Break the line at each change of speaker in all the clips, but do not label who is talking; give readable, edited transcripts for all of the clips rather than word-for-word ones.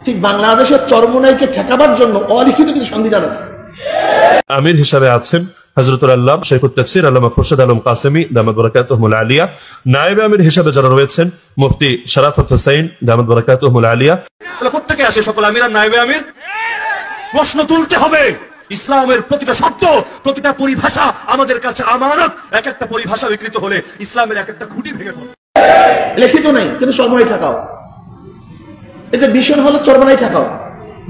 ঠিক বাংলাদেশের চরমোনাইকে ঠেকাবার জন্য অলিখিত কিছু সংবিধান আছে।
আমির হিসাবে আছেন হযরতুল আল্লামা শাইখুত তাফসীর আল্লামা খুরশিদ আলম কাসেমী দামাত বারাকাতুহুল আলিয়া। নায়েবে আমির হিসাবে যারা রয়েছেন মুফতি শরাফত হোসেন দামাত বারাকাতুহুল আলিয়া।
প্রত্যেকে আসে সকল আমির আর নায়েবে আমির। প্রশ্ন তুলতে হবে, ইসলামের প্রতিটা শব্দ, প্রতিটা পরিভাষা আমাদের কাছে আমানত। এক একটা পরিভাষা বিকৃত হলে ইসলামের এক একটা খুঁটি ভেঙে পড়ে।
লিখিত নাই কিন্তু চরমোনাই ঠেকাও, এদের মিশন হলো চরমোনাই ঠেকাও,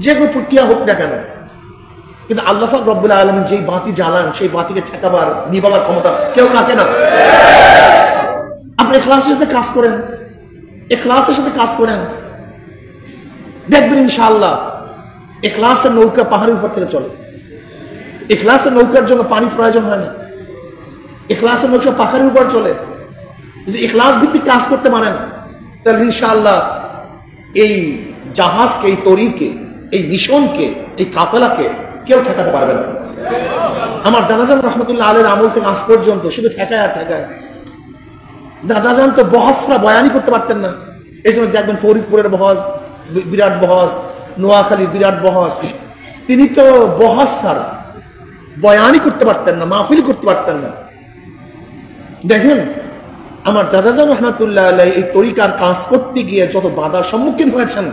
যে কোনো প্রক্রিয়া হোক না কেন। কিন্তু আল্লাহ পাক রব্বুল আলামিন যেই বাতি জ্বালান সেই বাতিকে ঠেকাবার নিভাবার ক্ষমতা কেউ রাখে না। আপনি ইখলাসের সাথে কাজ করেন, ইখলাসের সাথে কাজ করেন, দেখবেন ইনশাআল্লাহ ইখলাসের নৌকা পাহাড়ের উপর থেকে চলে। ইখলাসের নৌকার জন্য পানি প্রয়োজন হয় না, ইখলাসের নৌকা পাহাড়ের উপর চলে। যদি ইখলাস ভিত্তিক কাজ করতে পারেন তাহলে ইনশাআল্লাহ এই জাহাজকে, এই তরিকে, এই মিশনকে, এই কাফেলাকে কেউ ঠেকাতে পারবে না। আমার দাদাজান রহমতুল্লাহ আলাইহির আমল থেকে আজ পর্যন্ত শুধু ঠেকায় আর ঠেকায়। দাদাজান তো বহসরা বয়ানি করতে পারতেন না, এই জন্য দেখবেন ফরিদপুরের বহস বিরাট বহস, নোয়াখালীর বিরাট বহস। তিনি তো বহস ছাড়া বয়ানি করতে পারতেন না, মাহফিল করতে পারতেন না। দেখেন আমার দাদাজান রহমতুল্লাহ আলাইহি এই তরিকার কাজ করতে গিয়ে যত বাধার সম্মুখীন হয়েছেন,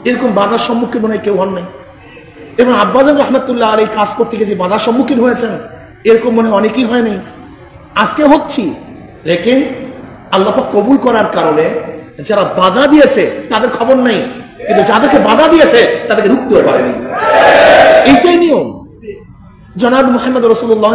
এরকম বাধার সম্মুখীন মনে হয় কেউ হন নাই। এবং আব্বাজান রহমতুল্লাহ আলাইহি কাজ করতে গিয়ে যে বাধার সম্মুখীন হয়েছেন, এরকম মনে হয় অনেকেই হয় নাই। আজকে হচ্ছি, লেকিন আল্লাহ পাক কবুল করার কারণে যারা বাধা দিয়েছে তাদের খবর নাই, কিন্তু যাদেরকে বাধা দিয়েছে তাদেরকে রুখতে পারেনি। এইটাই নিয়ম। জনাব মুহাম্মদ রাসূলুল্লাহ